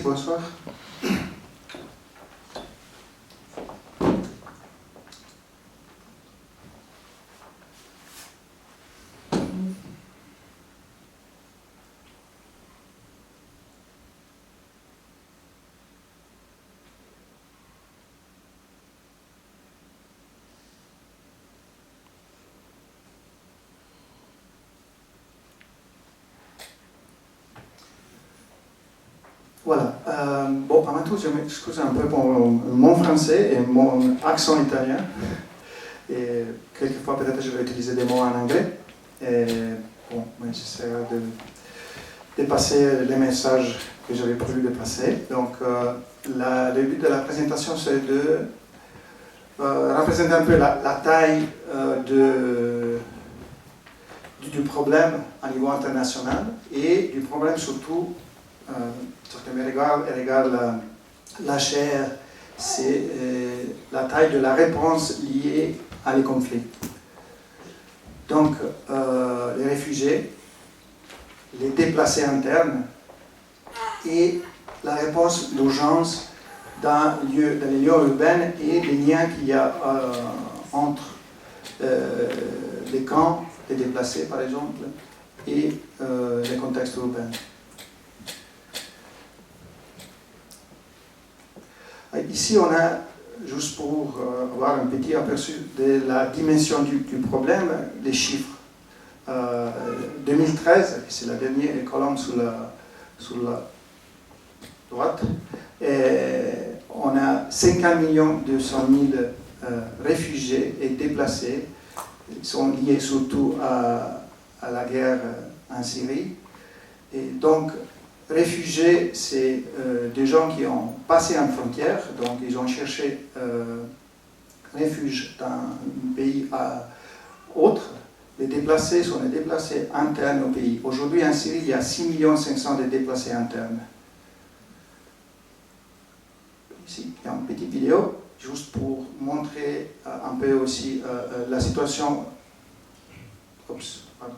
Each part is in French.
Bonsoir. Voilà. Bon, avant tout, je m'excuse un peu pour mon français et mon accent italien. Et quelquefois, peut-être, je vais utiliser des mots en anglais. Et bon, j'essaierai de passer les messages que j'avais prévu de passer. Donc, le but de la présentation, c'est de représenter un peu la taille du problème à niveau international et du problème surtout ce qui me regarde la chair, c'est la taille de la réponse liée à les conflits. Donc, les réfugiés, les déplacés internes et la réponse d'urgence dans les lieux urbains et les liens qu'il y a entre les camps des déplacés, par exemple, et les contextes urbains. Ici, on a, juste pour avoir un petit aperçu de la dimension du problème, les chiffres. 2013, c'est la dernière colonne sur la droite, et on a 50 200 000 réfugiés et déplacés. Ils sont liés surtout à la guerre en Syrie. Et donc, réfugiés, c'est des gens qui ont passé une frontière, donc ils ont cherché refuge dans un pays autre. Les déplacés sont les déplacés internes au pays. Aujourd'hui, en Syrie, il y a 6 500 000 de déplacés internes. Ici, il y a une petite vidéo, juste pour montrer un peu aussi la situation. Oups, pardon.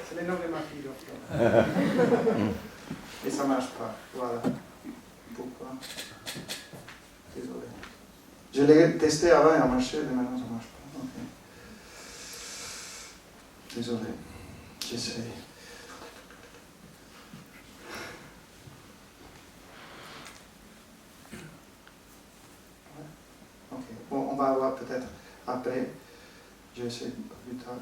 C'est le nom de ma fille. Et ça ne marche pas. Voilà. Pourquoi? Désolé. Je l'ai testé avant et ça a marché, mais maintenant ça ne marche pas. Okay. Désolé. J'essaie. Ok. Bon, on va voir peut-être après. J'essaie plus tard.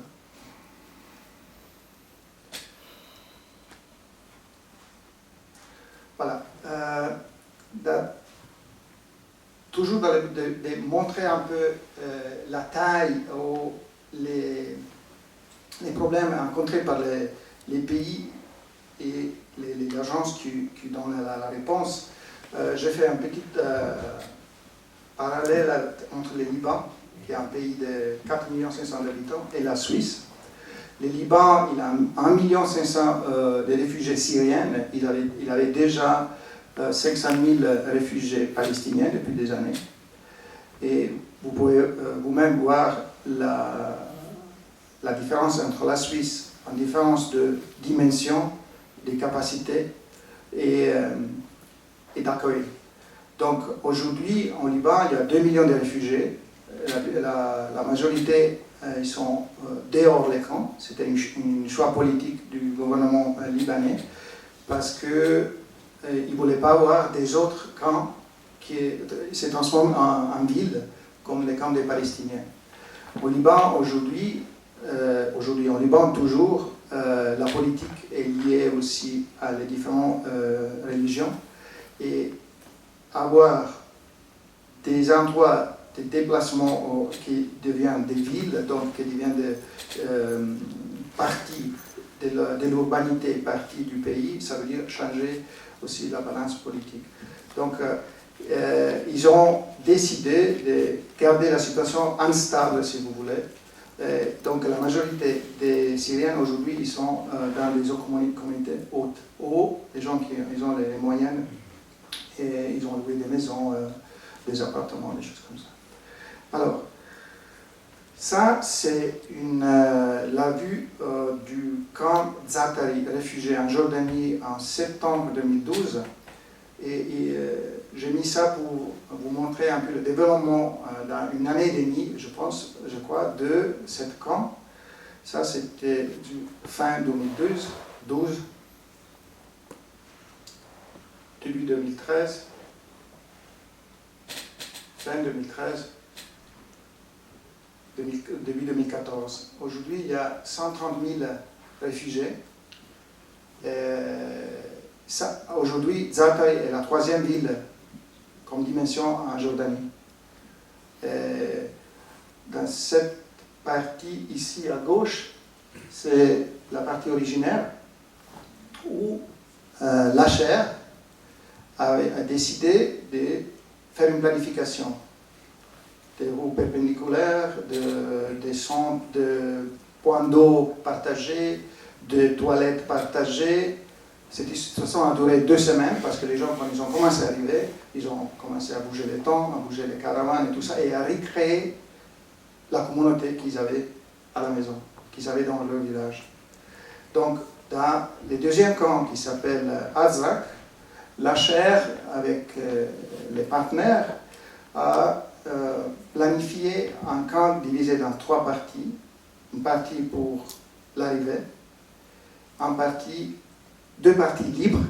Voilà. Toujours dans le but de montrer un peu la taille ou les problèmes rencontrés par les pays et les agences qui donnent la réponse, j'ai fait un petit parallèle entre le Liban, qui est un pays de 4 500 000 d'habitants, et la Suisse. Le Liban, il a 1 500 000 de réfugiés syriens. Il avait déjà 500 000 réfugiés palestiniens depuis des années. Et vous pouvez vous-même voir la différence entre la Suisse, en différence de dimension, de capacité et d'accueil. Donc aujourd'hui, en Liban, il y a 2 millions de réfugiés. La majorité, ils sont dehors des camps. C'était un choix politique du gouvernement libanais parce que ils ne voulaient pas avoir des autres camps qui se transforment en villes, comme les camps des Palestiniens. Au Liban, aujourd'hui, en Liban, toujours, la politique est liée aussi à les différentes religions. Et avoir des endroits de déplacement qui deviennent des villes, donc qui deviennent des parties de l'urbanité partie du pays, ça veut dire changer aussi la balance politique. Donc, ils ont décidé de garder la situation instable, si vous voulez. Donc, la majorité des Syriens aujourd'hui, ils sont dans les communautés hautes, ou les gens qui ils ont les moyens, et ils ont loué des maisons, des appartements, des choses comme ça. Alors, ça, c'est la vue du camp Zaatari, réfugié en Jordanie en septembre 2012. Et j'ai mis ça pour vous montrer un peu le développement dans une année et demie, je crois, de ce camp. Ça, c'était fin 2012, début 2013, fin 2013. Début 2014. Aujourd'hui, il y a 130 000 réfugiés. Aujourd'hui, Zaatari est la troisième ville comme dimension en Jordanie. Dans cette partie ici à gauche, c'est la partie originaire où l'Acher a décidé de faire une planification. Des roues perpendiculaires, des centres de points d'eau partagés, de toilettes partagées. Cette situation a duré 2 semaines parce que les gens, quand ils ont commencé à arriver, ils ont commencé à bouger les tentes, à bouger les caravanes et tout ça, et à recréer la communauté qu'ils avaient à la maison, qu'ils avaient dans leur village. Donc, dans le deuxième camp qui s'appelle Azraq, l'Acher, avec les partenaires, a planifié un camp divisé dans 3 parties. Une partie pour l'arrivée, 2 parties libres,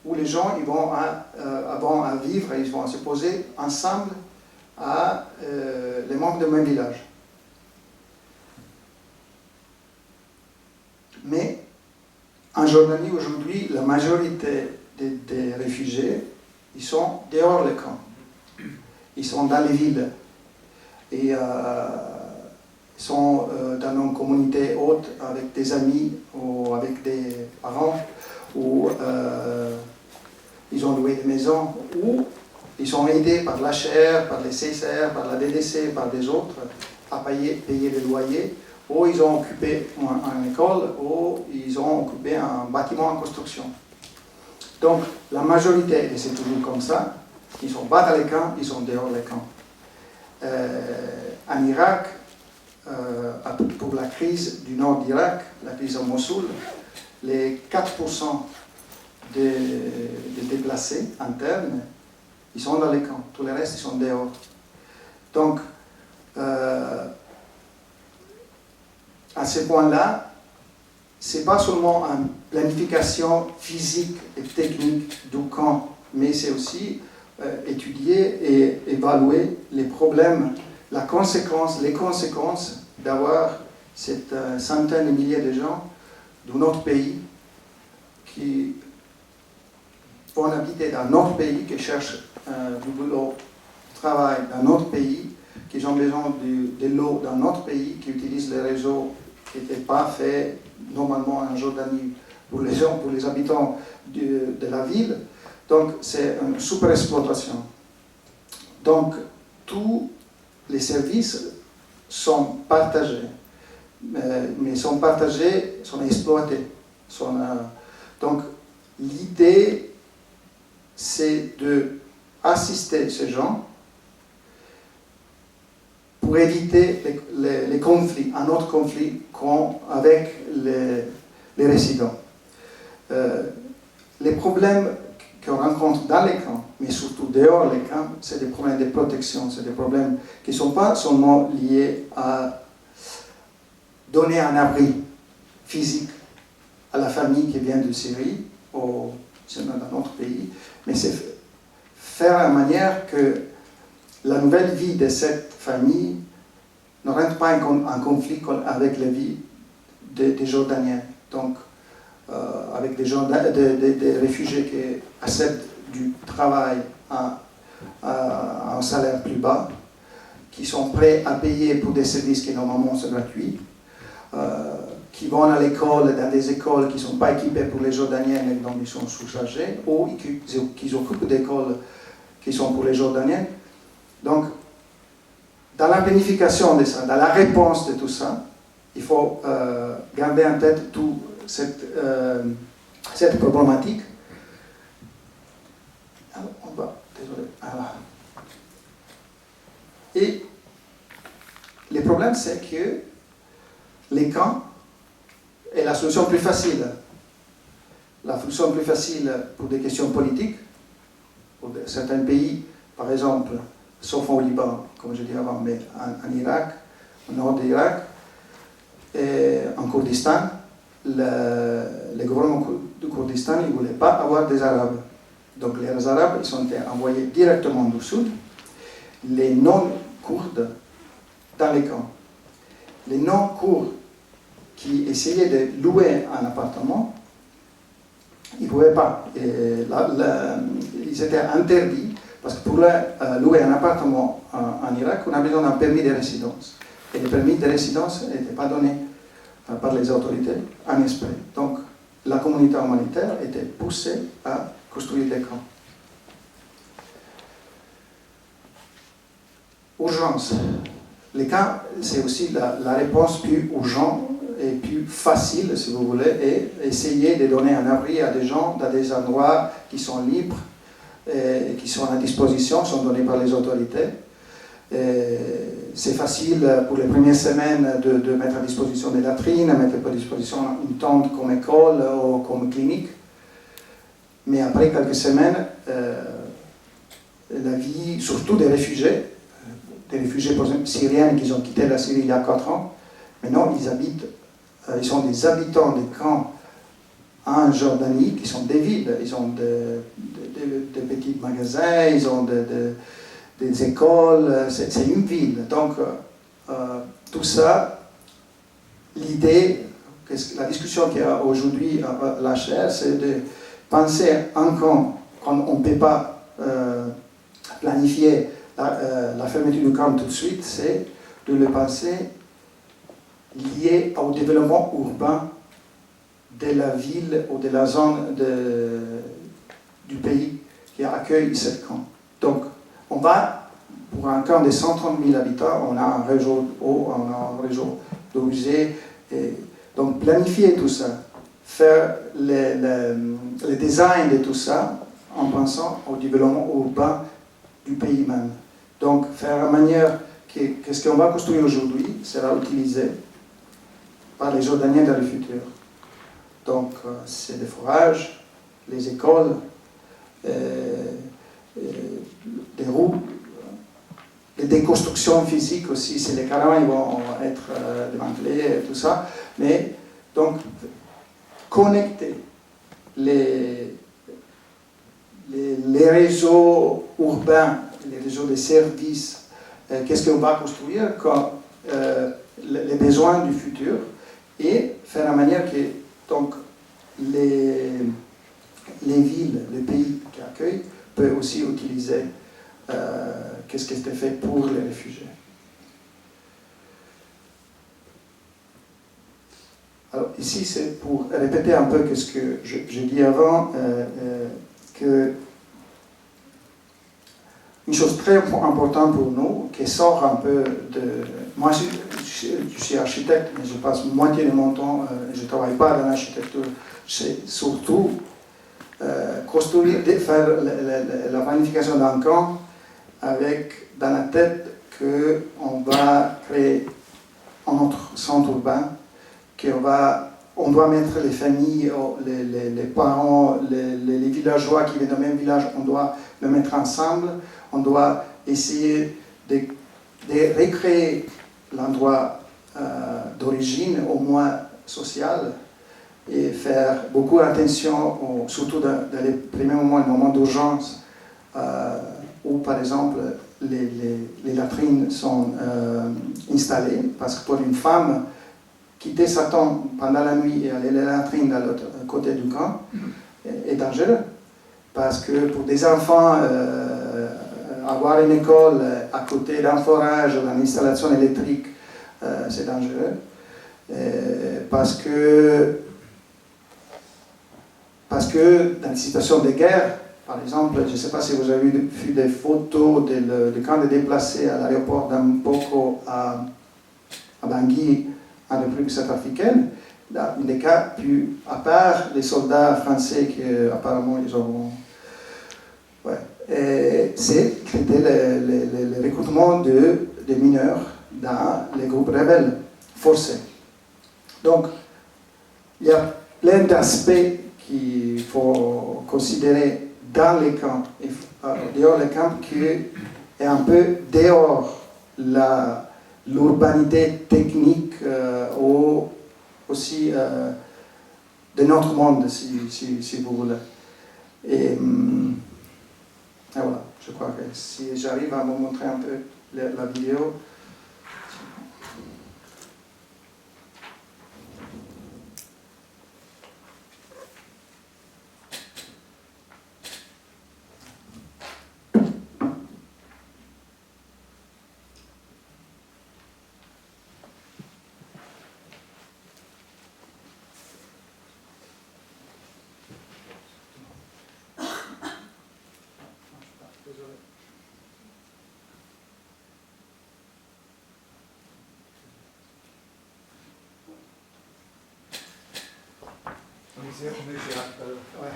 où les gens ils vont à vivre, ils vont se poser ensemble à les membres de mon village. Mais en Jordanie aujourd'hui, la majorité des réfugiés, ils sont dehors des camps. Ils sont dans les villes et ils sont dans une communauté haute avec des amis ou avec des parents ou ils ont loué des maisons ou ils sont aidés par l'HR, par les CSR, par la DDC, par des autres à payer les loyers, ou ils ont occupé une école ou ils ont occupé un bâtiment en construction. Donc la majorité, et c'est toujours comme ça, ils ne sont pas dans les camps, ils sont dehors des camps. En Irak, pour la crise du nord d'Irak, la crise à Mossoul, les 4% des déplacés internes, ils sont dans les camps. Tous les restes, ils sont dehors. Donc, à ce point-là, ce n'est pas seulement une planification physique et technique du camp, mais c'est aussi étudier et évaluer les problèmes, les conséquences d'avoir cette centaine de milliers de gens de notre pays qui vont habiter dans notre pays, qui cherchent du boulot, du travail dans notre pays, qui ont besoin de l'eau dans notre pays, qui utilisent les réseaux qui n'étaient pas faits normalement en Jordanie pour les gens, pour les habitants de la ville. Donc c'est une super exploitation. Donc tous les services sont partagés, mais sont partagés, sont exploités. Donc l'idée c'est d'assister ces gens pour éviter les conflits, un autre conflit avec les résidents. Les problèmes qu'on rencontre dans les camps, mais surtout dehors les camps, c'est des problèmes de protection, c'est des problèmes qui ne sont pas seulement liés à donner un abri physique à la famille qui vient de Syrie ou dans notre pays, mais c'est faire en manière que la nouvelle vie de cette famille ne rentre pas en conflit avec la vie des Jordaniens. Donc, avec des réfugiés qui acceptent du travail à un salaire plus bas, qui sont prêts à payer pour des services qui normalement sont gratuits, qui vont à l'école, dans des écoles qui ne sont pas équipées pour les Jordaniens et donc ils sont sous-chargés, ou qui occupent d'écoles qui sont pour les Jordaniens. Donc, dans la planification de ça, dans la réponse de tout ça, il faut garder en tête toute cette problématique. Alors, désolé. Alors. Et le problème, c'est que les camps est la solution plus facile. La solution plus facile pour des questions politiques, pour certains pays, par exemple, sauf au Liban, comme je disais avant, mais en Irak, au nord de l'Irak, et en Kurdistan, le gouvernement du Kurdistan ne voulait pas avoir des Arabes. Donc les Arabes, ils ont été envoyés directement du sud, les non-Kurdes dans les camps. Les non-Kurdes qui essayaient de louer un appartement, ils ne pouvaient pas. Ils étaient interdits, parce que pour louer un appartement en Irak, on a besoin d'un permis de résidence. Et le permis de résidence n'était pas donné par les autorités en esprit. Donc, la communauté humanitaire était poussée à construire des camps. Urgence. Les camps, c'est aussi la réponse plus urgente et plus facile, si vous voulez, et essayer de donner un abri à des gens dans des endroits qui sont libres et qui sont à disposition, sont donnés par les autorités. C'est facile pour les premières semaines de mettre à disposition des latrines, mettre à disposition une tente comme école ou comme clinique. Mais après quelques semaines, la vie, surtout des réfugiés, par exemple syriens qui ont quitté la Syrie il y a 4 ans, maintenant ils sont des habitants des camps en Jordanie qui sont des villes. Ils ont des petits magasins, ils ont des écoles, c'est une ville. Donc tout ça, l'idée, la discussion qu'il y a aujourd'hui à la chaire, c'est de penser un camp quand on ne peut pas planifier la fermeture du camp tout de suite, c'est de le penser lié au développement urbain de la ville ou de la zone du pays qui accueille ce camp. Donc, on va, pour un camp de 130 000 habitants, on a un réseau d'eau, on a un réseau d'eau usée. Donc, planifier tout ça, faire le design de tout ça en pensant au développement urbain du pays même. Donc, faire en manière que ce qu'on va construire aujourd'hui sera utilisé par les Jordaniens dans le futur. Donc, c'est des forages, les écoles, des roues, des constructions physiques aussi, c'est les caravanes vont être démantelés et tout ça. Mais, donc, connecter les réseaux urbains, les réseaux de services, qu'est-ce qu'on va construire comme les besoins du futur, et faire en manière que donc, les villes, les pays qui accueillent peuvent aussi utiliser qu'est-ce qui était fait pour les réfugiés. Alors ici c'est pour répéter un peu ce que j'ai dit avant, que une chose très importante pour nous, qui sort un peu de... Moi, je suis architecte, mais je passe moitié de mon temps, je ne travaille pas dans l'architecture. C'est surtout construire, faire la planification d'un camp avec dans la tête qu'on va créer un autre centre urbain, on doit mettre les familles, les parents, les villageois qui viennent du même village, on doit le mettre ensemble. On doit essayer de recréer l'endroit d'origine, au moins social, et faire beaucoup attention, surtout dans les premiers moments, les moments d'urgence, où par exemple les latrines sont installées, parce que pour une femme, quitter sa tente pendant la nuit et aller à la latrine de l'autre côté du camp est dangereux, parce que pour des enfants, avoir une école à côté d'un forage ou d'une installation électrique, c'est dangereux. Parce que dans les situations de guerre, par exemple, je ne sais pas si vous avez vu des photos de camps de déplacés à l'aéroport d'Mpoko à Bangui, en République centrafricaine, là, des cas, puis, à part les soldats français qui apparemment ils ont... Ouais, c'était le recrutement de mineurs dans les groupes rebelles forcés. Donc, il y a plein d'aspects qu'il faut considérer dans les camps, dehors les camps, qui est un peu dehors l'urbanité technique ou aussi de notre monde, si vous voulez. Et voilà, je crois que si j'arrive à vous montrer un peu la vidéo. On essaie, ouais.